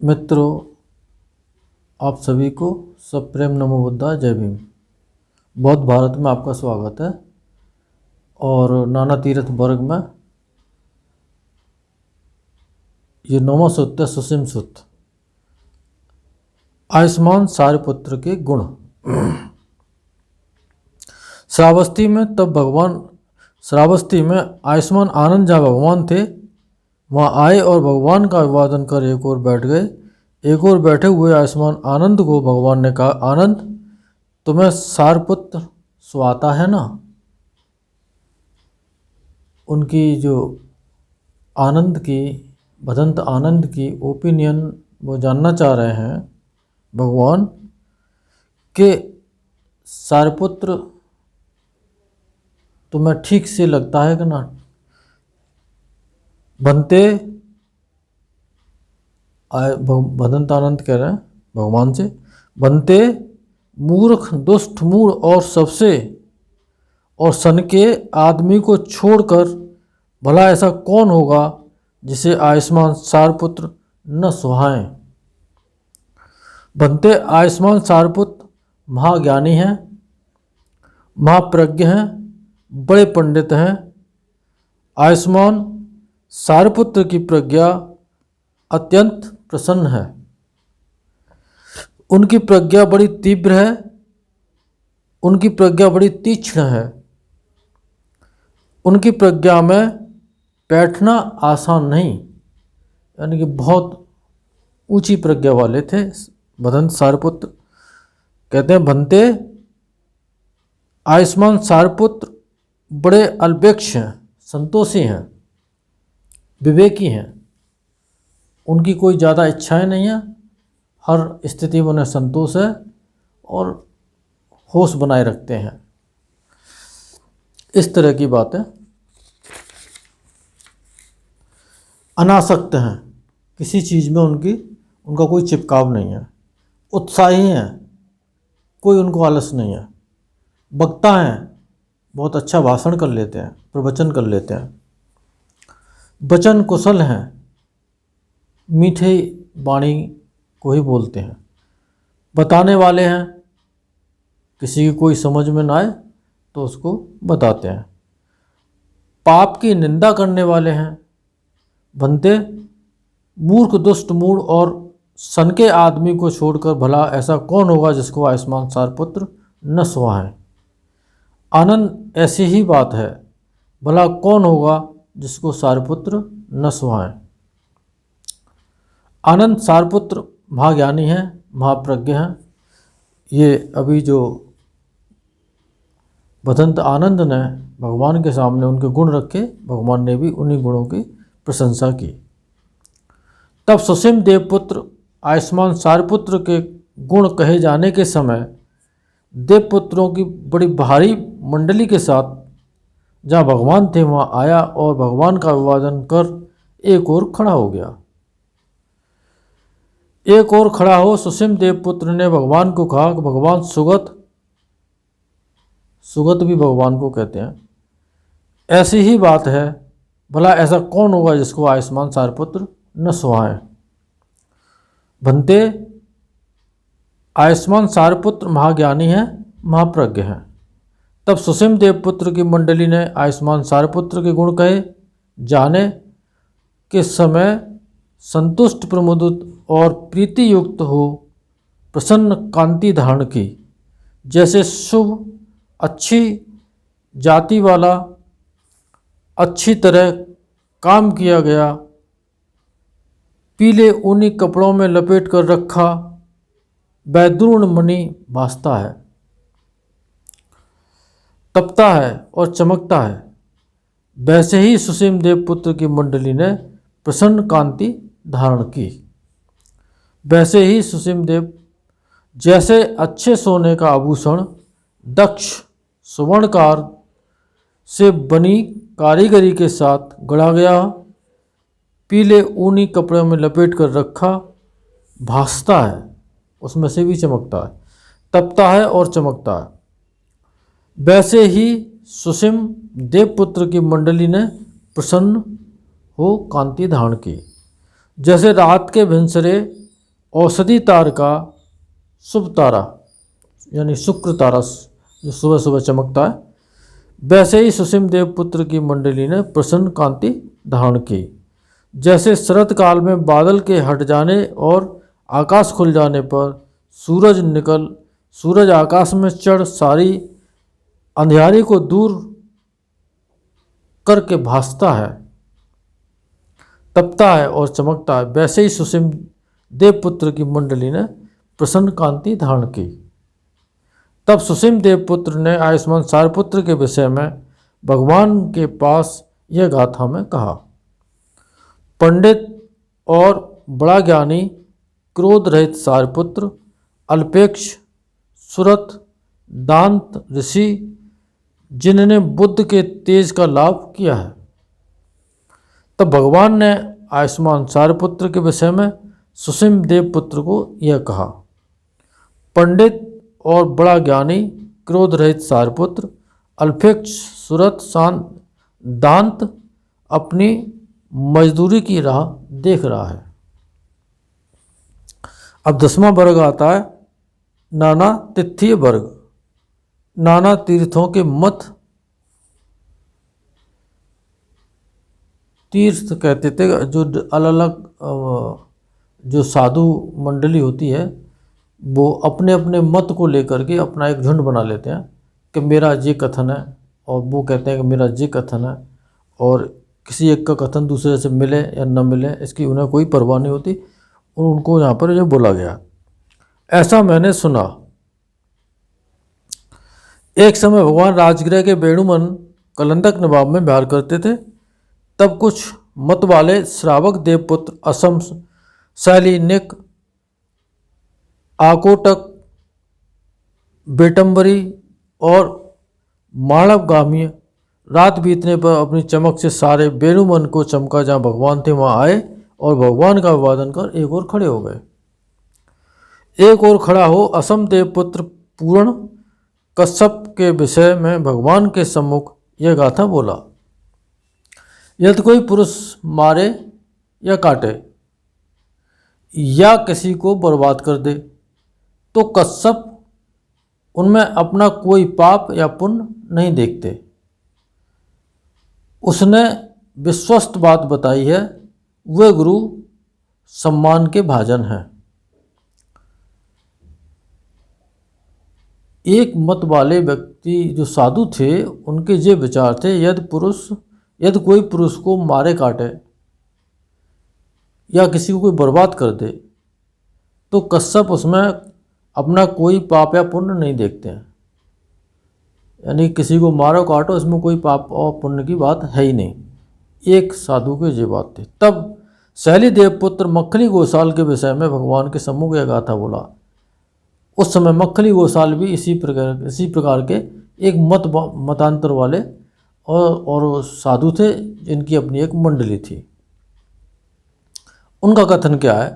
मित्रों, आप सभी को सप्रेम नमो बुद्धाय, जय भीम। बौद्ध भारत में आपका स्वागत है। और नाना तीर्थ वर्ग में ये 9वां सूत्र है, सुसीम सूत्र। आयुष्मान सारिपुत्र के गुण। श्रावस्ती में आयुष्मान आनंद जहाँ भगवान थे वहाँ आए और भगवान का अभिवादन कर एक और बैठ गए। एक और बैठे हुए आयुष्मान आनंद को भगवान ने कहा, आनंद तुम्हें सारपुत्र सुहाता है ना। उनकी जो भदंत आनंद की ओपिनियन वो जानना चाह रहे हैं भगवान के, सारपुत्र तुम्हें ठीक से लगता है कि ना। भदंत आनंद कह रहे हैं भगवान से, बनते मूर्ख दुष्ट मूढ़ और सन के आदमी को छोड़कर भला ऐसा कौन होगा जिसे आयुष्मान सारपुत्र न सुहाएं। बनते आयुष्मान सारपुत्र महाज्ञानी हैं, महाप्रज्ञ हैं, बड़े पंडित हैं। आयुष्मान सारपुत्र की प्रज्ञा अत्यंत प्रसन्न है। उनकी प्रज्ञा बड़ी तीव्र है, उनकी प्रज्ञा बड़ी तीक्ष्ण है। उनकी प्रज्ञा में बैठना आसान नहीं, यानी कि बहुत ऊंची प्रज्ञा वाले थे भदंत सारपुत्र। कहते हैं बनते आयुष्मान सारपुत्र बड़े अल्पेक्ष हैं, संतोषी हैं, विवेकी हैं। उनकी कोई ज़्यादा इच्छाएं नहीं है, हर स्थिति में उन्हें संतोष है और होश बनाए रखते हैं। इस तरह की बातें। अनासक्त हैं, किसी चीज़ में उनका कोई चिपकाव नहीं है। उत्साही हैं, कोई उनको आलस नहीं है। वक्ता हैं, बहुत अच्छा भाषण कर लेते हैं, प्रवचन कर लेते हैं। वचन कुशल हैं, मीठे वाणी को ही बोलते हैं। बताने वाले हैं, किसी की कोई समझ में ना आए तो उसको बताते हैं। पाप की निंदा करने वाले हैं। बनते मूर्ख दुष्ट मूढ़ और सन के आदमी को छोड़कर भला ऐसा कौन होगा जिसको आयुष्मान सारपुत्र न सुहाएं। आनंद ऐसी ही बात है, भला कौन होगा जिसको सारपुत्र न सुहाएं। आनंद सारपुत्र महाज्ञानी हैं, महाप्रज्ञ हैं। ये अभी जो भदंत आनंद ने भगवान के सामने उनके गुण रखे, भगवान ने भी उन्हीं गुणों की प्रशंसा की। तब सुसीम देवपुत्र आयुष्मान सारपुत्र के गुण कहे जाने के समय देवपुत्रों की बड़ी भारी मंडली के साथ जहाँ भगवान थे वहाँ आया और भगवान का अभिवादन कर एक और खड़ा हो गया। एक और खड़ा हो सुसीम देवपुत्र ने भगवान को कहा कि भगवान सुगत भी भगवान को कहते हैं, ऐसी ही बात है, भला ऐसा कौन होगा जिसको आयुष्मान सारपुत्र न सुहाएं। बनते आयुष्मान सारपुत्र महाज्ञानी हैं, महाप्रज्ञ हैं। तब सुसीम देवपुत्र की मंडली ने आयुष्मान सारपुत्र के गुण कहे जाने के समय संतुष्ट प्रमुदित और प्रीति युक्त हो प्रसन्न कांति धारण की, जैसे शुभ अच्छी जाति वाला अच्छी तरह काम किया गया पीले ऊनी कपड़ों में लपेट कर रखा बैद्रुण मणि भासता है, तपता है और चमकता है। वैसे ही सुसीम देवपुत्र की मंडली ने प्रसन्न कांति धारण की। वैसे ही सुसीम देव जैसे अच्छे सोने का आभूषण दक्ष सुवर्णकार से बनी कारीगरी के साथ गढ़ा गया, पीले ऊनी कपड़े में लपेट कर रखा, भासता है, उसमें से भी चमकता है, तपता है और चमकता है। वैसे ही सुसीम देवपुत्र की मंडली ने प्रसन्न हो कांति धारण की। जैसे रात के भिनसरे औषधि तार का शुभ तारा यानी शुक्र तारा जो सुबह सुबह चमकता है, वैसे ही सुसिम देव पुत्र की मंडली ने प्रसन्न कांति धारण की। जैसे शरत काल में बादल के हट जाने और आकाश खुल जाने पर सूरज आकाश में चढ़ सारी अंधियारी को दूर करके भासता है, तपता है और चमकता है, वैसे ही सुसिम देवपुत्र की मंडली ने प्रसन्न कांति धारण की। तब सुसिम देवपुत्र ने आयुष्मान सारपुत्र के विषय में भगवान के पास यह गाथा में कहा। पंडित और बड़ा ज्ञानी क्रोध रहित सारपुत्र, अल्पेक्ष सुरत दांत ऋषि, जिन्होंने बुद्ध के तेज का लाभ किया है। तब भगवान ने आयुष्मान सारपुत्र के विषय में सुसिम देवपुत्र को यह कहा। पंडित और बड़ा ज्ञानी क्रोध रहित सारपुत्र, अल्पेक्ष सुरत दांत अपनी मजदूरी की राह देख रहा है। अब 10वां वर्ग आता है नाना तीर्थीय वर्ग। नाना तीर्थों के मत, तीर्थ कहते थे जो अलग अलग जो साधु मंडली होती है वो अपने अपने मत को लेकर के अपना एक झुंड बना लेते हैं कि मेरा ये कथन है, और वो कहते हैं कि मेरा ये कथन है, और किसी एक का कथन दूसरे से मिले या न मिले इसकी उन्हें कोई परवाह नहीं होती, और उनको यहाँ पर जो बोला गया। ऐसा मैंने सुना। एक समय भगवान राजगृह के वेणुमन कलंदक नवाब में विहार करते थे। तब कुछ मत वाले श्रावक देवपुत्र असम, शैलीनिक, आकोटक, बेटम्बरी और माणवगामी रात बीतने पर अपनी चमक से सारे वेणुमन को चमका जहाँ भगवान थे वहाँ आए और भगवान का अभिवादन कर एक ओर खड़े हो गए। एक ओर खड़ा हो असम देवपुत्र पूर्ण कश्यप के विषय में भगवान के सम्मुख यह गाथा बोला। यदि कोई पुरुष मारे या काटे या किसी को बर्बाद कर दे तो कश्यप उनमें अपना कोई पाप या पुण्य नहीं देखते। उसने विश्वस्त बात बताई है, वे गुरु सम्मान के भाजन हैं। एक मत वाले व्यक्ति जो साधु थे उनके ये विचार थे, यदि कोई पुरुष को मारे काटे या किसी को कोई बर्बाद कर दे तो कश्यप उसमें अपना कोई पाप या पुण्य नहीं देखते हैं। यानी किसी को मारो काटो इसमें कोई पाप और पुण्य की बात है ही नहीं। एक साधु के ये बात थी। तब शैली देवपुत्र मक्खली गोसाल के विषय में भगवान के सम्मुख यह गाथा बोला। उस समय मक्खली गोसाल भी इसी प्रकार के एक मतांतर वाले और साधु थे जिनकी अपनी एक मंडली थी। उनका कथन क्या है?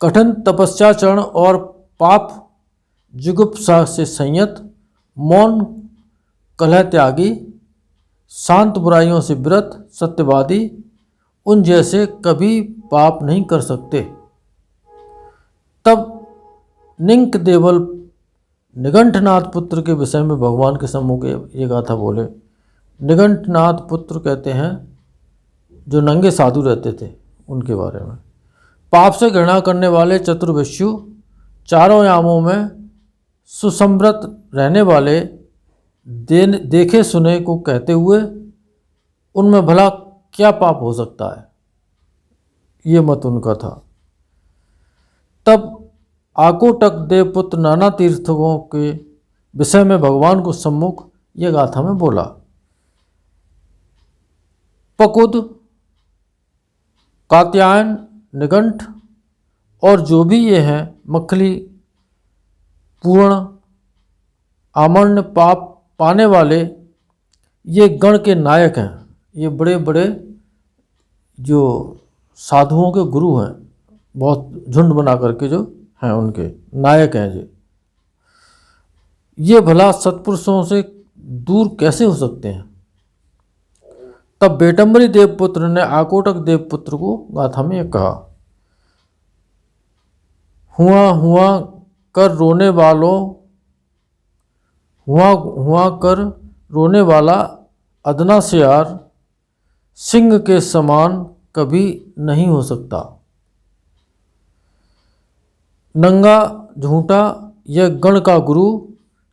कठिन तपस्याचरण और पाप जुगुप्सा से संयत, मौन, कलह त्यागी, शांत, बुराइयों से विरत, सत्यवादी, उन जैसे कभी पाप नहीं कर सकते। तब निंक देवल निगंठनाथ पुत्र के विषय में भगवान के सम्मुख ये गाथा बोले। निगंठनाथ पुत्र कहते हैं जो नंगे साधु रहते थे उनके बारे में। पाप से घृणा करने वाले चतुर्विश्यु, चारों यामों में सुसंव्रत रहने वाले, देखे सुने को कहते हुए उनमें भला क्या पाप हो सकता है, ये मत उनका था। तब आकोटक देवपुत्र नाना तीर्थों के विषय में भगवान को सम्मुख यह गाथा में बोला। पकुद, कात्यायन, निगंठ और जो भी ये हैं मक्खली, पूर्ण, आमर्ण, पाप पाने वाले, ये गण के नायक हैं। ये बड़े बड़े जो साधुओं के गुरु हैं, बहुत झुंड बना करके जो हैं उनके नायक हैं। ये भला सत्पुरुषों से दूर कैसे हो सकते हैं? तब बेटम्बरी देवपुत्र ने आकोटक देवपुत्र को गाथा में कहा, हुआ कर रोने वालों हुआ कर रोने वाला अदना से यार सिंह के समान कभी नहीं हो सकता। नंगा झूठा यह गण का गुरु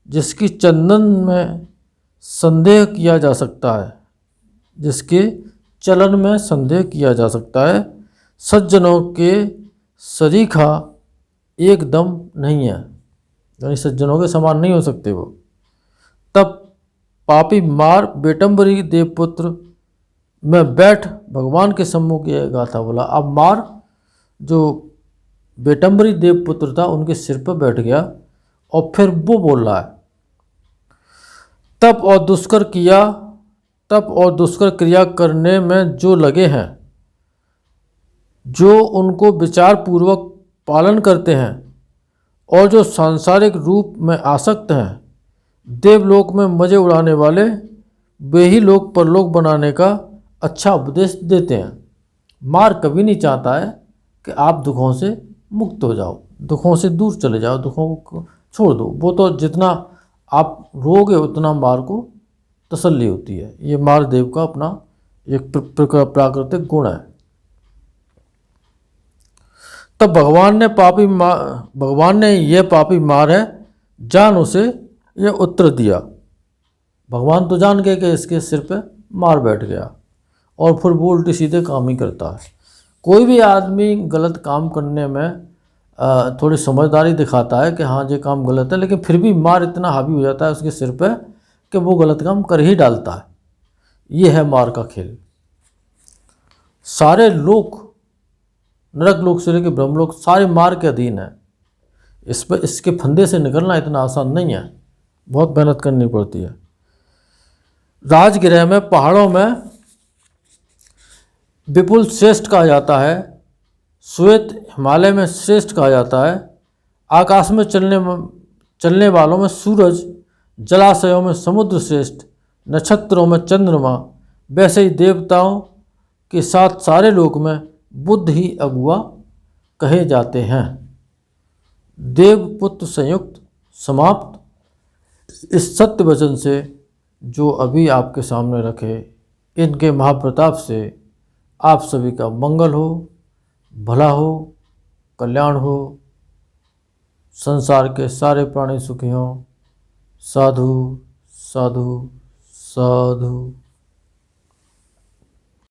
जिसकी चंदन में संदेह किया जा सकता है, जिसके चलन में संदेह किया जा सकता है, सज्जनों के सरीखा एकदम नहीं है, यानी सज्जनों के समान नहीं हो सकते वो। तब पापी मार बेटम्बरी देवपुत्र में बैठ भगवान के सम्मुख ये गाथा बोला। अब मार जो बेटम्बरी देवपुत्र था उनके सिर पर बैठ गया और फिर वो बोल रहा है, तप और दुष्कर क्रिया करने में जो लगे हैं, जो उनको विचार पूर्वक पालन करते हैं और जो सांसारिक रूप में आसक्त हैं, देवलोक में मजे उड़ाने वाले, वे ही लोग परलोक बनाने का अच्छा उपदेश देते हैं। मार कभी नहीं चाहता है कि आप दुखों से मुक्त हो जाओ, दुखों से दूर चले जाओ, दुखों को छोड़ दो। वो तो जितना आप रोगे उतना मार को तसल्ली होती है। ये मार देव का अपना एक प्राकृतिक गुण है। तब भगवान ने यह पापी मार है जान उसे यह उत्तर दिया। भगवान तो जान गए कि इसके सिर पे मार बैठ गया और फिर वो उल्टे सीधे काम ही करता है। कोई भी आदमी गलत काम करने में थोड़ी समझदारी दिखाता है कि हाँ ये काम गलत है, लेकिन फिर भी मार इतना हावी हो जाता है उसके सिर पे कि वो गलत काम कर ही डालता है। ये है मार का खेल। सारे लोग, नरक लोक से लेकर ब्रह्मलोक, सारे मार के अधीन है। इस पर इसके फंदे से निकलना इतना आसान नहीं है, बहुत मेहनत करनी पड़ती है। राजगृह में, पहाड़ों में विपुल श्रेष्ठ कहा जाता है, श्वेत हिमालय में श्रेष्ठ कहा जाता है, आकाश में चलने वालों में सूरज, जलाशयों में समुद्र श्रेष्ठ, नक्षत्रों में चंद्रमा, वैसे ही देवताओं के साथ सारे लोक में बुद्ध ही अगुआ कहे जाते हैं। देवपुत्र संयुक्त समाप्त। इस सत्य वचन से जो अभी आपके सामने रखे, इनके महाप्रताप से आप सभी का मंगल हो, भला हो, कल्याण हो, संसार के सारे प्राणी सुखी हों। साधु साधु साधु।